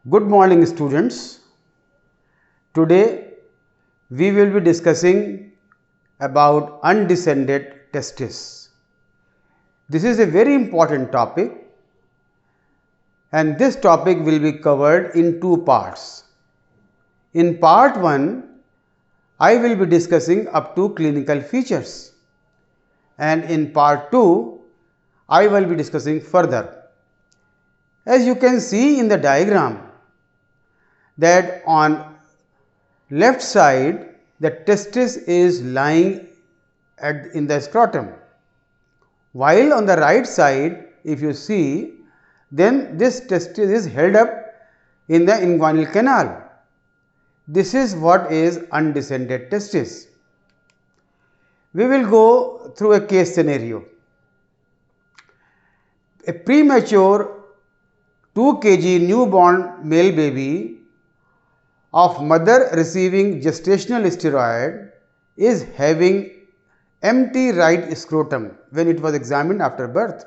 Good morning, students. Today we will be discussing about undescended testes. This is a very important topic, and this topic will be covered in two parts. In part 1, I will be discussing up to clinical features, and in part 2, I will be discussing further. As you can see in the diagram, that on left side the testis is lying in the scrotum, while on the right side if you see, then this testis is held up in the inguinal canal. This is what is undescended testis. We will go through a case scenario. A premature 2 kg newborn male baby of mother receiving gestational steroid is having empty right scrotum when it was examined after birth.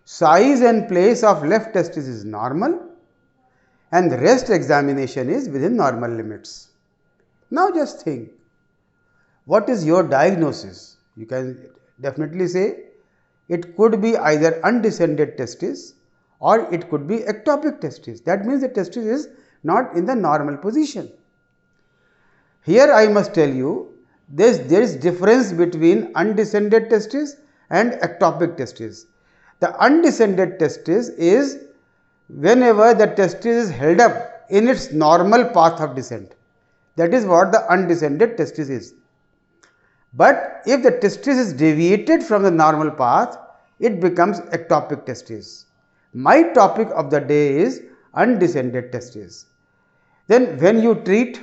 Size and place of left testis is normal and the rest examination is within normal limits. Now just think, what is your diagnosis? You can definitely say it could be either undescended testis or it could be ectopic testis. That means the testis is not in the normal position. Here I must tell you, there is difference between undescended testis and ectopic testis. The undescended testis is whenever the testis is held up in its normal path of descent. That is what the undescended testis is. But if the testis is deviated from the normal path, it becomes ectopic testis. My topic of the day is undescended testis. Then when you treat,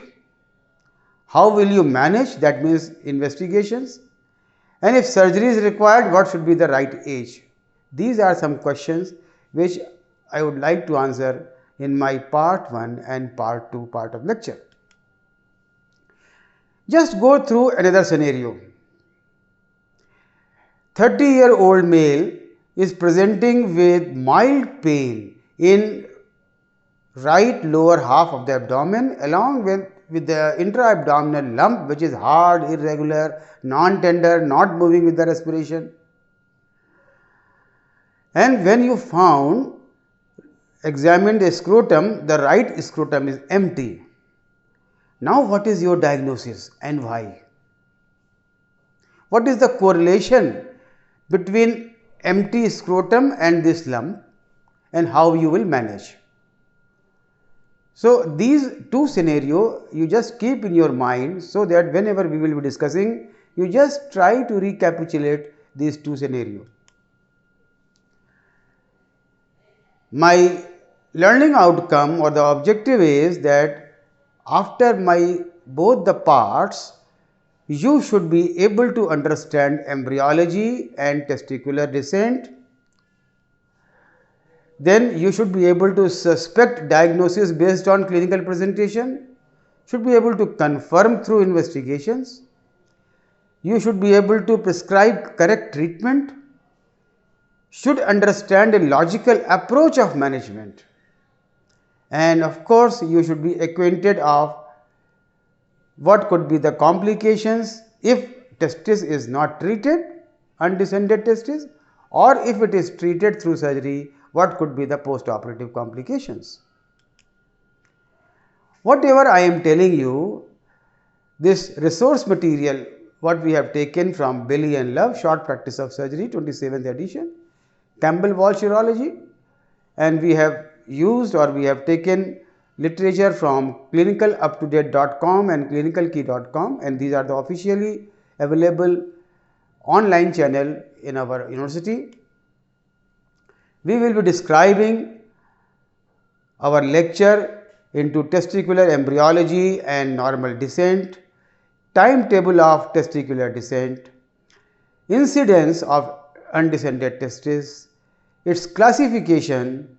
how will you manage? That means investigations. And if surgery is required, what should be the right age? These are some questions which I would like to answer in my part 1 and part 2 part of lecture. Just go through another scenario. 30-year-old male is presenting with mild pain in right lower half of the abdomen along with the intra-abdominal lump which is hard, irregular, non-tender, not moving with the respiration. And when you examined the scrotum, the right scrotum is empty. Now what is your diagnosis and why? What is the correlation between empty scrotum and this lump and how you will manage? So these two scenarios you just keep in your mind, so that whenever we will be discussing, you just try to recapitulate these two scenarios. My learning outcome or the objective is that after both the parts, you should be able to understand embryology and testicular descent. Then you should be able to suspect diagnosis based on clinical presentation, should be able to confirm through investigations. You should be able to prescribe correct treatment, should understand a logical approach of management, and of course you should be acquainted of what could be the complications if testis is not treated, undescended testis, or if it is treated through surgery, what could be the post-operative complications. Whatever I am telling you, this resource material what we have taken from Bailey and Love, Short Practice of Surgery, 27th edition, Campbell Walsh Urology, and we have used or we have taken literature from clinicaluptodate.com and clinicalkey.com, and these are the officially available online channel in our university. We will be describing our lecture into testicular embryology and normal descent, timetable of testicular descent, incidence of undescended testis, its classification,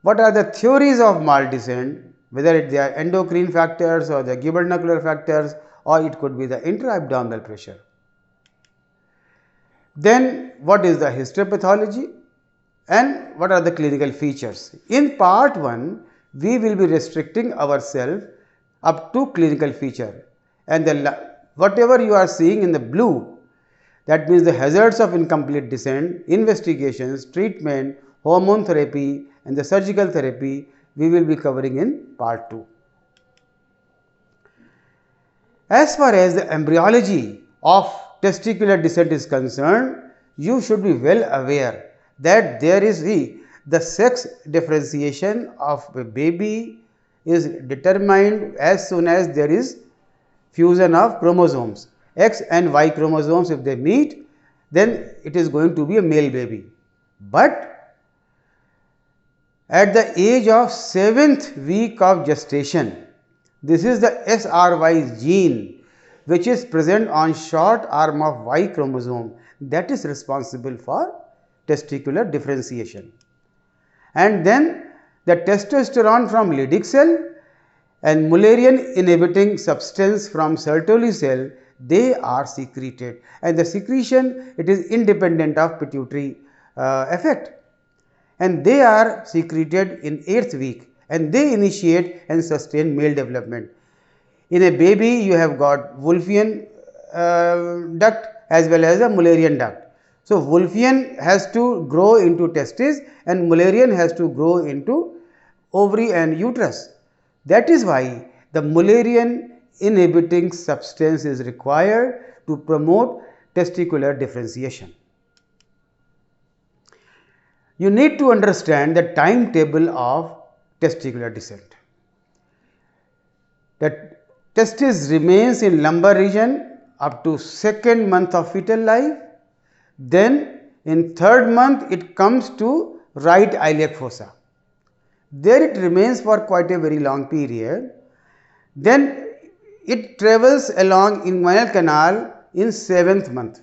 what are the theories of maldescent, whether they are endocrine factors or the gubernacular factors, or it could be the intra-abdominal pressure. Then what is the histopathology and what are the clinical features. In part 1, we will be restricting ourselves up to clinical feature, and whatever you are seeing in the blue, that means the hazards of incomplete descent, investigations, treatment, hormone therapy and the surgical therapy, we will be covering in part 2. As far as the embryology of testicular descent is concerned, you should be well aware that there is the sex differentiation of a baby is determined as soon as there is fusion of chromosomes. X and Y chromosomes, if they meet, then it is going to be a male baby. But at the age of 7th week of gestation, this is the SRY gene which is present on short arm of Y chromosome, that is responsible for testicular differentiation. And then the testosterone from Leydig cell and Mullerian inhibiting substance from Sertoli cell, they are secreted, and the secretion, it is independent of pituitary effect, and they are secreted in 8th week, and they initiate and sustain male development. In a baby, you have got Wolffian duct as well as a Mullerian duct. So, Wolffian has to grow into testes and Mullerian has to grow into ovary and uterus. That is why the Mullerian inhibiting substance is required to promote testicular differentiation. You need to understand the timetable of testicular descent. The testis remains in lumbar region up to 2nd month of fetal life. Then in 3rd month it comes to right iliac fossa. There it remains for quite a very long period. Then it travels along inguinal canal in 7th month,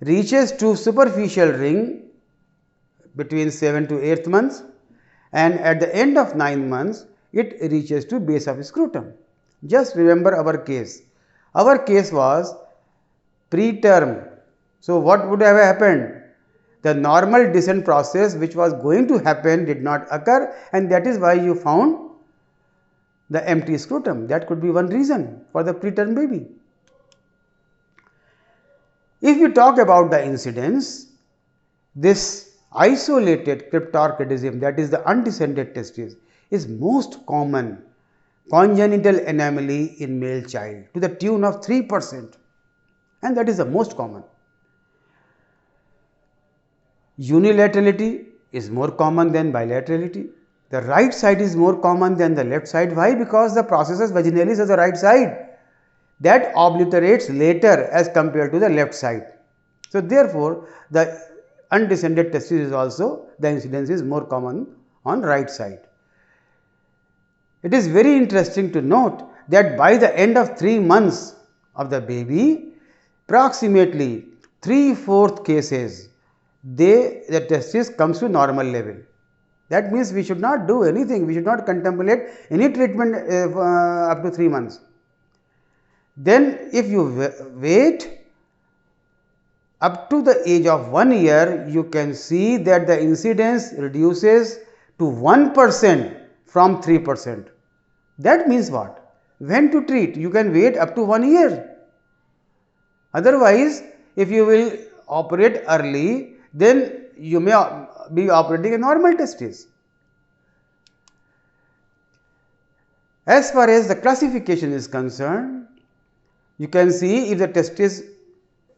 reaches to superficial ring between 7th to 8th months, and at the end of 9 months it reaches to base of scrotum. Just remember our case. Our case was preterm. So, what would have happened? The normal descent process which was going to happen did not occur, and that is why you found the empty scrotum. That could be one reason for the preterm baby. If you talk about the incidence, this isolated cryptorchidism, that is the undescended testis, is most common congenital anomaly in male child to the tune of 3%, and that is the most common. Unilaterality is more common than bilaterality. The right side is more common than the left side. Why? Because the processus vaginalis is the right side, that obliterates later as compared to the left side. So, therefore, the undescended testis is also, the incidence is more common on right side. It is very interesting to note that by the end of 3 months of the baby, approximately 3/4 cases, the testis comes to normal level. That means we should not do anything, we should not contemplate any treatment up to 3 months. Then if you wait up to the age of 1 year, you can see that the incidence reduces to 1% from 3%. That means what? When to treat? You can wait up to 1 year. Otherwise, if you will operate early, then you may be operating a normal testis. As far as the classification is concerned, you can see if the testis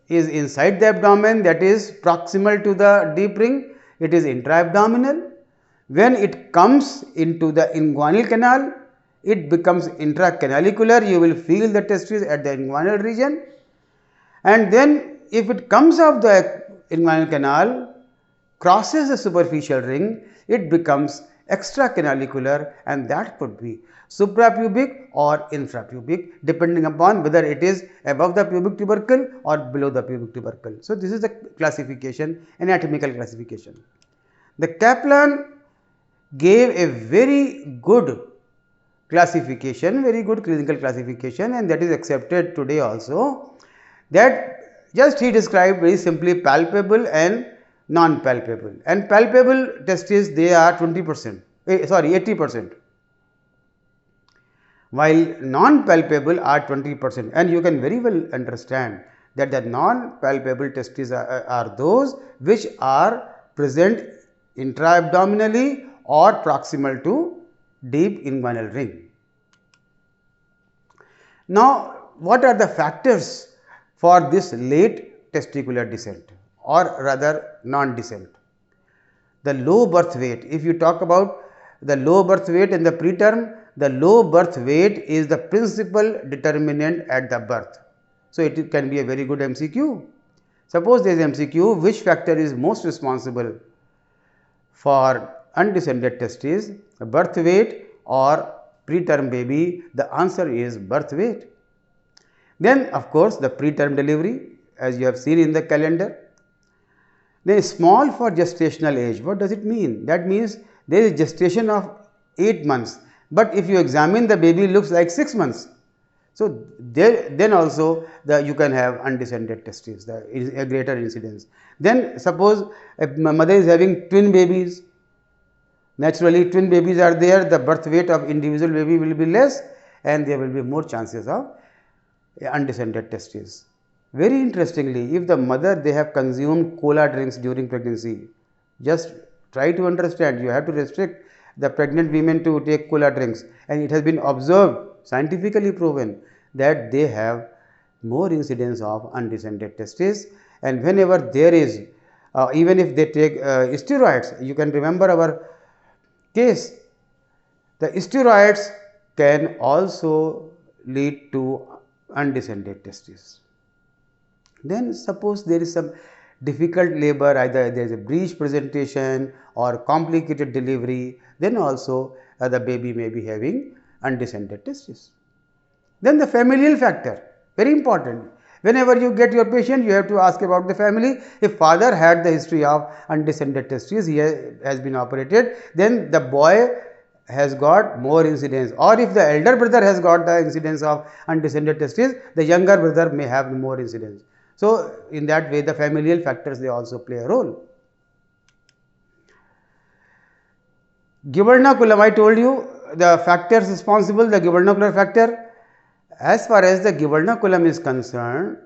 is inside the abdomen, that is proximal to the deep ring, it is intra-abdominal. When it comes into the inguinal canal, it becomes intracanalicular. You will feel the testis at the inguinal region, and then if it comes off the inguinal canal, crosses the superficial ring, it becomes extracanalicular, and that could be suprapubic or infrapubic, depending upon whether it is above the pubic tubercle or below the pubic tubercle. So, this is the classification, anatomical classification. The Kaplan gave a very good classification, very good clinical classification, and that is accepted today also, that just he described very simply palpable and non-palpable, and palpable testis, they are 20%, sorry, 80%, while non-palpable are 20%. And you can very well understand that the non-palpable testes are those which are present intra-abdominally or proximal to deep inguinal ring. Now, what are the factors for this late testicular descent or rather non-descent? The low birth weight. If you talk about the low birth weight in the preterm, the low birth weight is the principal determinant at the birth. So, it can be a very good MCQ. Suppose there is MCQ, which factor is most responsible for undescended testes, birth weight or preterm baby? The answer is birth weight. Then of course, the preterm delivery, as you have seen in the calendar. Then small for gestational age. What does it mean? That means there is gestation of 8 months, but if you examine the baby looks like 6 months. So, then also you can have undescended testes, a greater incidence. Then suppose a mother is having twin babies, naturally twin babies are there, the birth weight of individual baby will be less and there will be more chances of undescended testes. Very interestingly, if the mother they have consumed cola drinks during pregnancy, just try to understand, you have to restrict the pregnant women to take cola drinks, and it has been observed, scientifically proven, that they have more incidence of undescended testes. And whenever there is, even if they take steroids, you can remember our case, the steroids can also lead to undescended testes. Then suppose there is some difficult labor, either there is a breech presentation or complicated delivery, then also the baby may be having undescended testes. Then the familial factor, very important. Whenever you get your patient, you have to ask about the family. If father had the history of undescended testes, he has been operated, then the boy has got more incidence, or if the elder brother has got the incidence of undescended testes, the younger brother may have more incidence. So, in that way the familial factors they also play a role. Gubernaculum, I told you the factors responsible, the gubernacular factor. As far as the gubernaculum is concerned,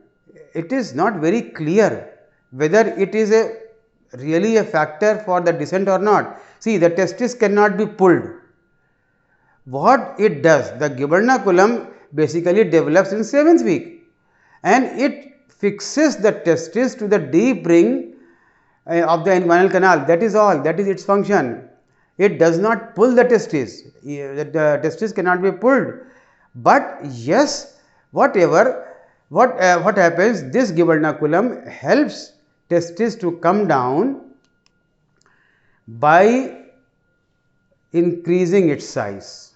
it is not very clear whether it is really a factor for the descent or not. See, the testis cannot be pulled. What it does, the gubernaculum basically develops in 7th week and it fixes the testis to the deep ring of the inguinal canal. That is all, that is its function. It does not pull the testis, the testis cannot be pulled. But yes, what happens, this gubernaculum helps testis to come down by increasing its size.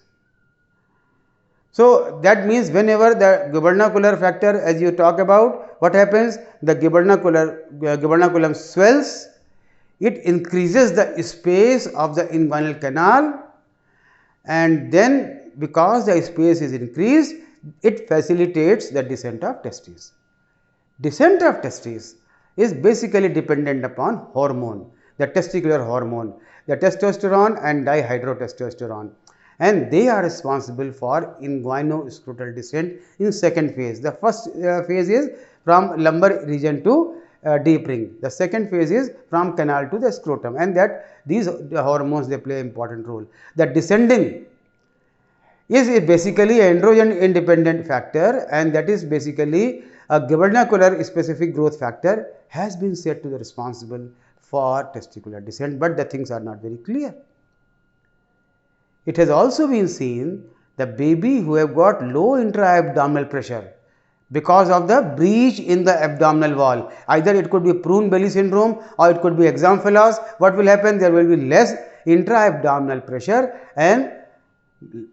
So, that means whenever the gubernacular factor, as you talk about, what happens, the gubernaculum swells, it increases the space of the inguinal canal, and then because the space is increased, it facilitates the descent of testes. Descent of testes is basically dependent upon hormone, the testicular hormone, the testosterone and dihydrotestosterone, and they are responsible for inguinoscrotal descent in second phase. The first phase is from lumbar region to deep ring. The second phase is from canal to the scrotum, and that these hormones they play important role. The descending is basically an androgen independent factor, and that is basically a gubernacular specific growth factor has been said to be responsible for testicular descent, but the things are not very clear. It has also been seen the baby who have got low intra-abdominal pressure because of the breach in the abdominal wall, either it could be prune belly syndrome or it could be examphilos. What will happen? There will be less intra-abdominal pressure and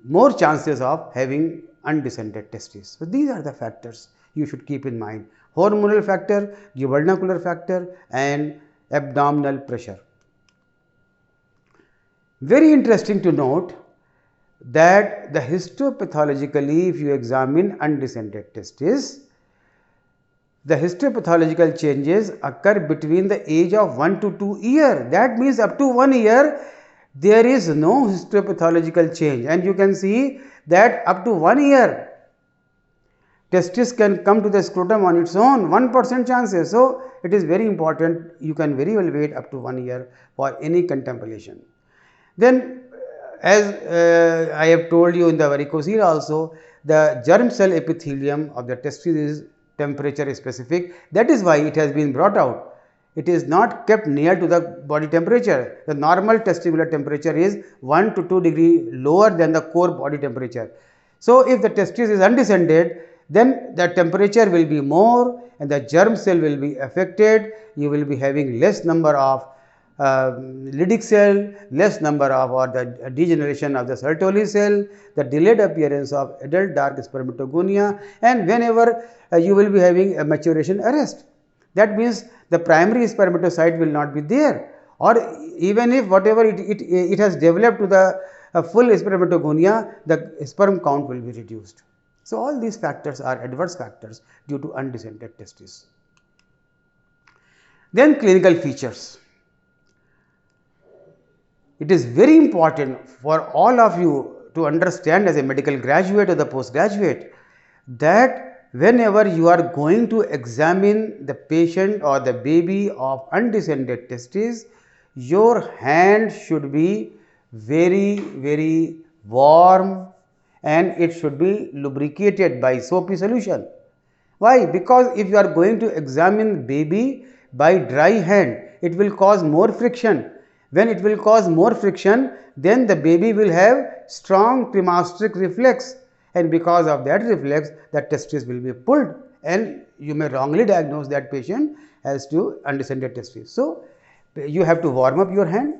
more chances of having undescended testes. So, these are the factors you should keep in mind: hormonal factor, gubernacular factor and abdominal pressure. Very interesting to note that the histopathologically, if you examine undescended testes, the histopathological changes occur between the age of 1 to 2 years. That means up to 1 year there is no histopathological change, and you can see that up to 1 year testis can come to the scrotum on its own, 1% chances. So, it is very important, you can very well wait up to 1 year for any contemplation. Then as I have told you in the varicocele also, the germ cell epithelium of the testis is temperature specific. That is why it has been brought out. It is not kept near to the body temperature. The normal testicular temperature is 1 to 2 degree lower than the core body temperature. So, if the testis is undescended, then the temperature will be more and the germ cell will be affected. You will be having less number of Leydig cell, less number of or the degeneration of the Sertoli cell, the delayed appearance of adult dark spermatogonia, and whenever you will be having a maturation arrest. That means the primary spermatocyte will not be there, or even if whatever it has developed to the full spermatogonia, the sperm count will be reduced. So, all these factors are adverse factors due to undescended testis. Then clinical features. It is very important for all of you to understand as a medical graduate or the postgraduate that whenever you are going to examine the patient or the baby of undescended testis, your hand should be very warm and it should be lubricated by soapy solution. Why? Because if you are going to examine baby by dry hand, it will cause more friction. When it will cause more friction, then the baby will have strong premasteric reflex, and because of that reflex, the testis will be pulled, and you may wrongly diagnose that patient as to undescended testis. So, you have to warm up your hand,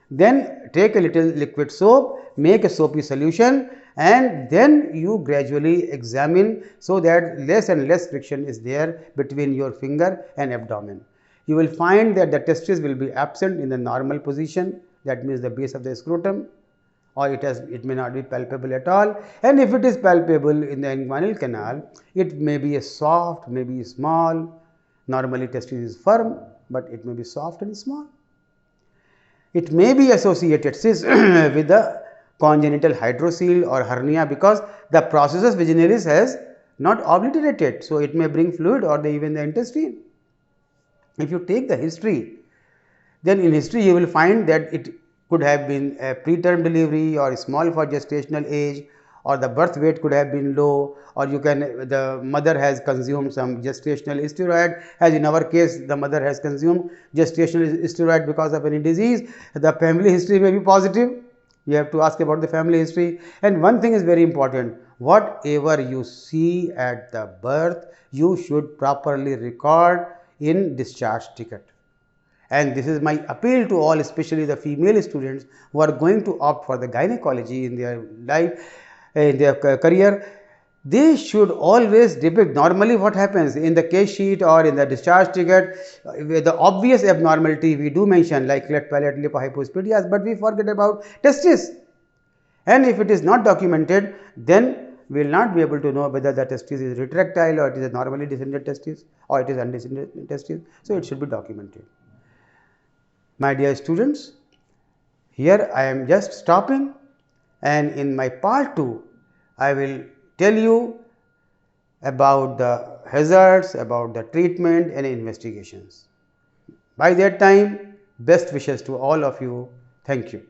then take a little liquid soap, make a soapy solution, and then you gradually examine so that less and less friction is there between your finger and abdomen. You will find that the testis will be absent in the normal position, that means the base of the scrotum, or it may not be palpable at all, and if it is palpable in the inguinal canal, it may be a soft, may be small. Normally testis is firm, but it may be soft and small. It may be associated with the congenital hydrocele or hernia, because the processus vaginalis has not obliterated, so it may bring fluid or even the intestine. If you take the history, then in history you will find that it could have been a preterm delivery or small for gestational age, or the birth weight could have been low, or the mother has consumed some gestational steroid, as in our case the mother has consumed gestational steroid because of any disease. The family history may be positive. You have to ask about the family history, and one thing is very important: whatever you see at the birth, you should properly record in discharge ticket. And this is my appeal to all, especially the female students who are going to opt for the gynecology in their life, in their career. They should always depict normally what happens in the case sheet or in the discharge ticket. The obvious abnormality we do mention, like cleft palate, lipohypospadias, but we forget about testis. And if it is not documented, then we will not be able to know whether the testis is retractile or it is a normally descended testis or it is undescended testis. So, it should be documented. My dear students, here I am just stopping, and in my part 2, I will tell you about the hazards, about the treatment and investigations. By that time, best wishes to all of you. Thank you.